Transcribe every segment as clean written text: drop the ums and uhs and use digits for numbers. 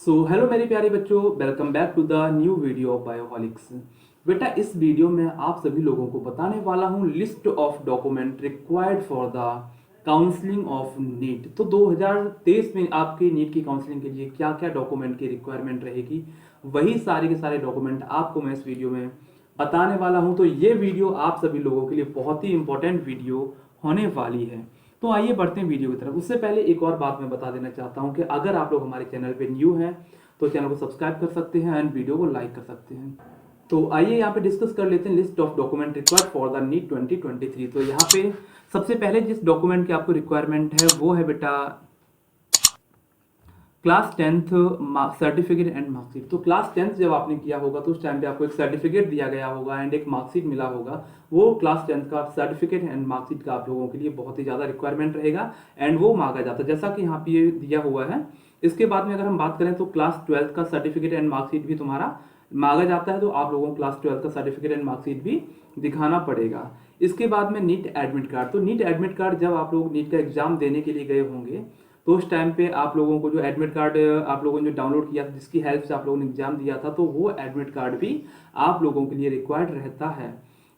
Hello मेरे प्यारे बच्चों, welcome back to the new video of Bioholics. बेटा, इस वीडियो में आप सभी लोगों को बताने वाला हूँ list of document required for the counselling of NEET. तो 2023 में आपके नीट की काउंसलिंग के लिए क्या क्या डॉक्यूमेंट की रिक्वायरमेंट रहेगी, वही सारे के सारे डॉक्यूमेंट आपको मैं इस वीडियो में बताने वाला हूँ। तो ये वीडियो आप सभी लोगों के लिए बहुत ही इंपॉर्टेंट वीडियो होने वाली है। तो आइए बढ़ते हैं वीडियो की तरफ। उससे पहले एक और बात मैं बता देना चाहता हूं कि अगर आप लोग हमारे चैनल पे न्यू हैं तो चैनल को सब्सक्राइब कर सकते हैं एंड वीडियो को लाइक कर सकते हैं। तो आइए यहाँ पे डिस्कस कर लेते हैं list of document required for the NEET 2023। तो यहाँ पे सबसे पहले जिस डॉक्यूमेंट की आपको रिक्वायरमेंट है वो है बेटा class 10th certificate and marksheet. तो क्लास 10th जब आपने किया होगा तो उस टाइम पे आपको एक सर्टिफिकेट दिया गया होगा एंड एक मार्कशीट मिला होगा। वो क्लास 10th का सर्टिफिकेट एंड मार्कशीट का आप लोगों के लिए बहुत ही ज़्यादा रिक्वायरमेंट रहेगा एंड वो मांगा जाता है, जैसा कि यहाँ पे ये दिया हुआ है। इसके बाद में अगर हम बात करें तो क्लास 12th का सर्टिफिकेट एंड मार्कशीट भी तुम्हारा मांगा जाता है, तो आप लोगों को क्लास 12th का सर्टिफिकेट एंड मार्कशीट भी दिखाना पड़ेगा। इसके बाद में नीट एडमिट कार्ड। तो नीट एडमिट कार्ड जब आप लोग नीट का एग्जाम देने के लिए गए होंगे तो उस टाइम पे आप लोगों को जो एडमिट कार्ड आप लोगों ने जो डाउनलोड किया था, जिसकी हेल्प से आप लोगों ने एग्जाम दिया था, तो वो एडमिट कार्ड भी आप लोगों के लिए रिक्वायर्ड रहता है।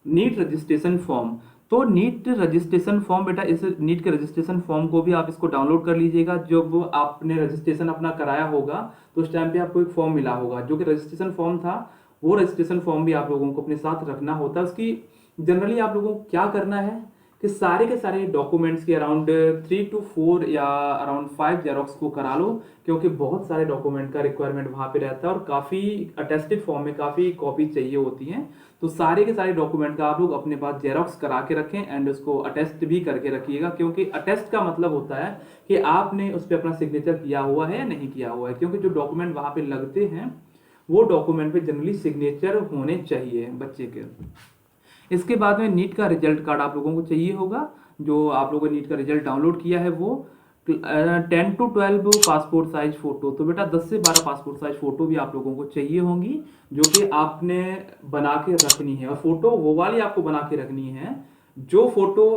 NEET registration form. तो नीट रजिस्ट्रेशन फॉर्म बेटा, इस नीट के रजिस्ट्रेशन फॉर्म को भी आप इसको डाउनलोड कर लीजिएगा। जब आपने रजिस्ट्रेशन अपना कराया होगा तो उस टाइम पे आपको एक फॉर्म मिला होगा जो कि रजिस्ट्रेशन फॉर्म था। वो रजिस्ट्रेशन फॉर्म भी आप लोगों को अपने साथ रखना होता है। उसकी जनरली आप लोगों को क्या करना है कि सारे के सारे डॉक्यूमेंट्स के अराउंड 3 to 4 या अराउंड 5 जेरोक्स को करा लो, क्योंकि बहुत सारे डॉक्यूमेंट का रिक्वायरमेंट वहाँ पे रहता है और काफ़ी अटेस्टेड फॉर्म में काफ़ी कॉपी चाहिए होती हैं। तो सारे के सारे डॉक्यूमेंट का आप लोग अपने पास जेरोक्स करा के रखें एंड उसको अटेस्ट भी करके रखिएगा, क्योंकि अटेस्ट का मतलब होता है कि आपने उस पर अपना सिग्नेचर किया हुआ है या नहीं किया हुआ है, क्योंकि जो डॉक्यूमेंट वहाँ पे लगते हैं वो डॉक्यूमेंट पे जनरली सिग्नेचर होने चाहिए बच्चे के। इसके बाद में नीट का रिजल्ट कार्ड आप लोगों को चाहिए होगा। जो आप लोगों ने नीट का रिजल्ट डाउनलोड किया है वो 10 to 12 पासपोर्ट साइज फोटो। तो बेटा 10 से 12 पासपोर्ट साइज फोटो भी आप लोगों को चाहिए होंगी, जो कि आपने बना के रखनी है। और फोटो वो वाली आपको बना के रखनी है जो फोटो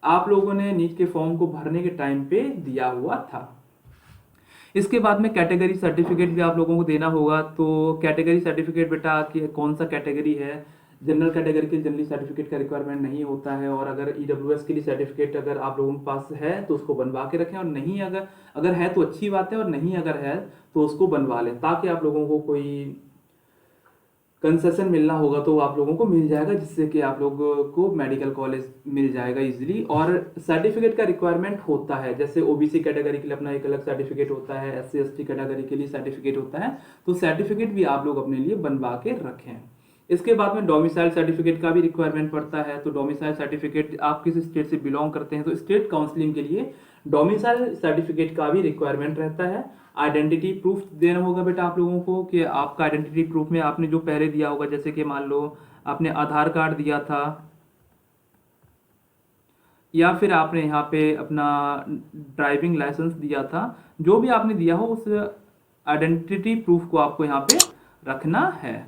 आप लोगों ने नीट के फॉर्म को भरने के टाइम पे दिया हुआ था। इसके बाद में कैटेगरी सर्टिफिकेट भी आप लोगों को देना होगा। तो कैटेगरी सर्टिफिकेट बेटा कि कौन सा कैटेगरी है, जनरल कैटेगरी के जनरली सर्टिफिकेट का रिक्वायरमेंट नहीं होता है। और अगर ईडब्ल्यूएस के लिए सर्टिफिकेट अगर आप लोगों के पास है तो उसको बनवा के रखें, और नहीं अगर अगर है तो अच्छी बात है, और नहीं अगर है तो उसको बनवा लें, ताकि आप लोगों को कोई कंसेशन मिलना होगा तो आप लोगों को मिल जाएगा, जिससे कि आप लोगों को मेडिकल कॉलेज मिल जाएगा इजीली। और सर्टिफिकेट का रिक्वायरमेंट होता है, जैसे ओबीसी कैटेगरी के लिए अपना एक अलग सर्टिफिकेट होता है, एससी एसटी कैटेगरी के लिए सर्टिफिकेट होता है। तो सर्टिफिकेट भी आप लोग अपने लिए बनवा के रखें। इसके बाद में डोमिसाइल सर्टिफिकेट का भी रिक्वायरमेंट पड़ता है। तो डोमिसाइल सर्टिफिकेट आप किस स्टेट से बिलोंग करते हैं तो स्टेट काउंसलिंग के लिए डोमिसाइल सर्टिफिकेट का भी रिक्वायरमेंट रहता है। आइडेंटिटी प्रूफ देना होगा बेटा आप लोगों को, कि आपका आइडेंटिटी प्रूफ में आपने जो पहले दिया होगा, जैसे कि मान लो आपने आधार कार्ड दिया था या फिर आपने यहाँ पे अपना ड्राइविंग लाइसेंस दिया था, जो भी आपने दिया हो उस आइडेंटिटी प्रूफ को आपको यहाँ पे रखना है।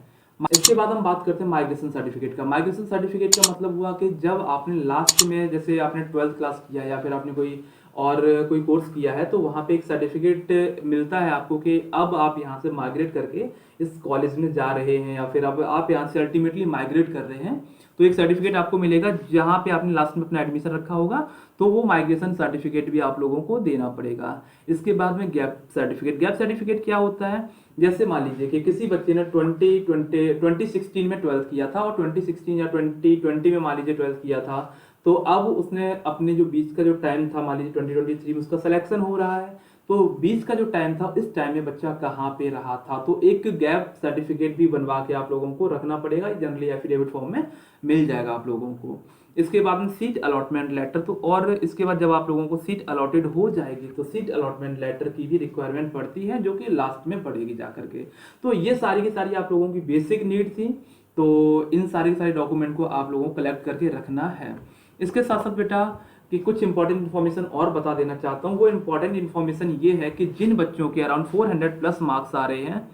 इसके बाद हम बात करते हैं माइग्रेशन सर्टिफिकेट का। माइग्रेशन सर्टिफिकेट का मतलब हुआ कि जब आपने लास्ट में, जैसे आपने 12th क्लास किया या फिर आपने कोई कोर्स किया है, तो वहाँ पे एक सर्टिफिकेट मिलता है आपको कि अब आप यहाँ से माइग्रेट करके इस कॉलेज में जा रहे हैं, या फिर अब आप यहाँ से अल्टीमेटली माइग्रेट कर रहे हैं। तो एक सर्टिफिकेट आपको मिलेगा जहाँ पे आपने लास्ट में अपना एडमिशन रखा होगा, तो वो माइग्रेशन सर्टिफिकेट भी आप लोगों को देना पड़ेगा। इसके बाद में गैप सर्टिफिकेट। गैप सर्टिफिकेट क्या होता है, जैसे मान लीजिए कि किसी बच्चे ने 2016 में 12th किया था और 2016 या 2020 में मान लीजिए 12th किया था, तो अब उसने अपने जो बीच का जो टाइम था, मान लीजिए 2023 में उसका सिलेक्शन हो रहा है, तो बीच का जो टाइम था इस टाइम में बच्चा कहाँ पे रहा था, तो एक गैप सर्टिफिकेट भी बनवा के आप लोगों को रखना पड़ेगा। जनरली एफिडेविट फॉर्म में मिल जाएगा आप लोगों को। इसके बाद में सीट अलॉटमेंट लेटर। तो और इसके बाद जब आप लोगों को सीट अलॉटेड हो जाएगी तो सीट अलॉटमेंट लेटर की भी रिक्वायरमेंट पड़ती है, जो कि लास्ट में पड़ेगी जा करके। तो ये सारी की सारी आप लोगों की बेसिक नीड थी। तो इन सारे सारे डॉक्यूमेंट को आप लोगों को कलेक्ट करके रखना है। इसके साथ साथ बेटा कि कुछ इंपॉर्टेंट इन्फॉर्मेशन और बता देना चाहता हूँ। वो इंपॉर्टेंट इन्फॉर्मेशन ये है कि जिन बच्चों के अराउंड 400 प्लस मार्क्स आ रहे हैं,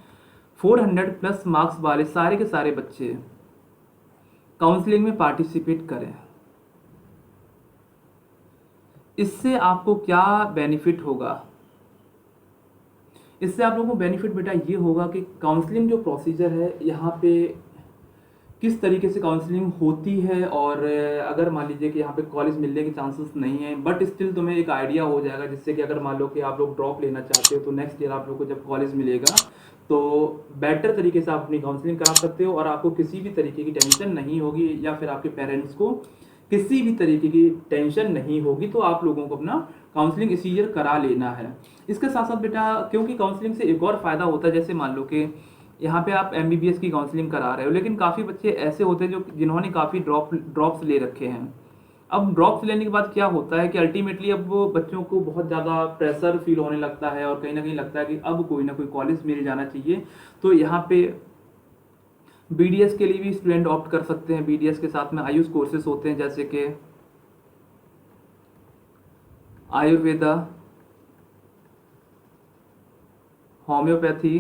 400 प्लस मार्क्स वाले सारे के सारे बच्चे काउंसलिंग में पार्टिसिपेट करें। इससे आपको क्या बेनिफिट होगा, इससे आप लोगों को बेनिफिट बेटा ये होगा कि काउंसलिंग जो प्रोसीजर है यहाँ पे किस तरीके से काउंसलिंग होती है, और अगर मान लीजिए कि यहाँ पे कॉलेज मिलने के चांसेस नहीं है, बट स्टिल तुम्हें एक आइडिया हो जाएगा, जिससे कि अगर मान लो कि आप लोग ड्रॉप लेना चाहते हो तो नेक्स्ट ईयर आप लोग को जब कॉलेज मिलेगा तो बेटर तरीके से आप अपनी काउंसलिंग करा सकते हो, और आपको किसी भी तरीके की टेंशन नहीं होगी, या फिर आपके पेरेंट्स को किसी भी तरीके की टेंशन नहीं होगी। तो आप लोगों को अपना काउंसलिंग इसी ईयर करा लेना है। इसके साथ साथ बेटा क्योंकि काउंसलिंग से एक और फायदा होता है, जैसे मान लो कि यहाँ पे आप एमबीबीएस की काउंसलिंग करा रहे हो, लेकिन काफ़ी बच्चे ऐसे होते हैं जो जिन्होंने काफ़ी ड्रॉप्स ले रखे हैं। अब ड्रॉप्स लेने के बाद क्या होता है कि अल्टीमेटली अब वो बच्चों को बहुत ज़्यादा प्रेशर फील होने लगता है, और कहीं ना कहीं लगता है कि अब कोई ना कोई कॉलेज मिल जाना चाहिए। तो यहाँ पे बीडीएस के लिए भी स्टूडेंट ऑप्ट कर सकते हैं। बीडीएस के साथ में आयुष कोर्सेज होते हैं, जैसे कि आयुर्वेदा, होम्योपैथी,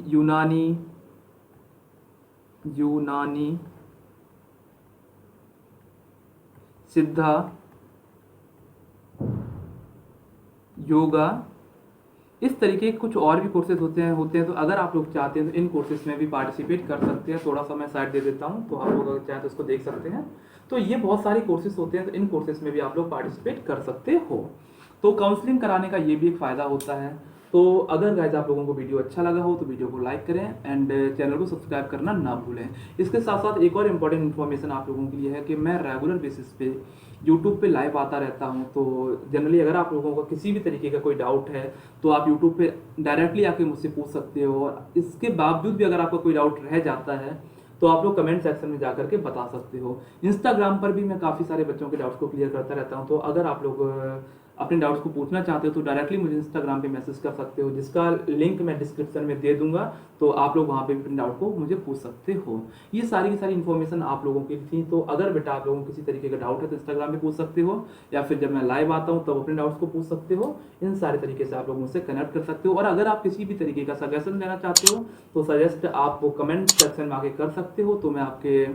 यूनानी, सिद्धा, योगा, इस तरीके के कुछ और भी कोर्सेज होते हैं। तो अगर आप लोग चाहते हैं तो इन कोर्सेज में भी पार्टिसिपेट कर सकते हैं। थोड़ा सा मैं साइड दे देता हूँ, तो आप लोग अगर चाहें तो इसको देख सकते हैं। तो ये बहुत सारे कोर्सेज होते हैं, तो इन कोर्सेज में भी आप लोग पार्टिसिपेट कर सकते हो। तो काउंसलिंग कराने का ये भी एक फ़ायदा होता है। तो अगर गाइज आप लोगों को वीडियो अच्छा लगा हो तो वीडियो को लाइक करें एंड चैनल को सब्सक्राइब करना ना भूलें। इसके साथ साथ एक और इम्पॉर्टेंट इन्फॉर्मेशन आप लोगों के लिए है कि मैं रेगुलर बेसिस पे यूट्यूब पे लाइव आता रहता हूं। तो जनरली अगर आप लोगों को किसी भी तरीके का कोई डाउट है तो आप यूट्यूब पे डायरेक्टली आके मुझसे पूछ सकते हो, और इसके बावजूद भी अगर आपका कोई डाउट रह जाता है तो आप लोग कमेंट सेक्शन में जाकर के बता सकते हो। इंस्टाग्राम पर भी मैं काफ़ी सारे बच्चों के डाउट्स को क्लियर करता रहता हूँ। तो अगर आप लोग अपने डाउट्स को पूछना चाहते हो तो डायरेक्टली मुझे इंस्टाग्राम पे मैसेज कर सकते हो, जिसका लिंक मैं डिस्क्रिप्शन में दे दूंगा। तो आप लोग वहाँ पे भी अपने डाउट को मुझे पूछ सकते हो। ये सारी की सारी इन्फॉर्मेशन आप लोगों की थी। तो अगर बेटा आप लोगों को किसी तरीके का डाउट है तो इंस्टाग्राम पे पूछ सकते हो, या फिर जब मैं लाइव आता हूँ तब अपने डाउट्स को पूछ सकते हो। इन सारे तरीके से आप लोग मुझसे कनेक्ट कर सकते हो। और अगर आप किसी भी तरीके का सजेशन देना चाहते हो तो सजेस्ट आप वो कमेंट सेक्शन में आके कर सकते हो। तो मैं आपके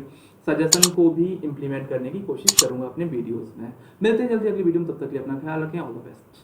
सजेशन को भी इम्प्लीमेंट करने की कोशिश करूंगा अपने वीडियोस में। मिलते हैं जल्दी अगली वीडियो में, तब तक के लिए अपना ख्याल रखें। All the best.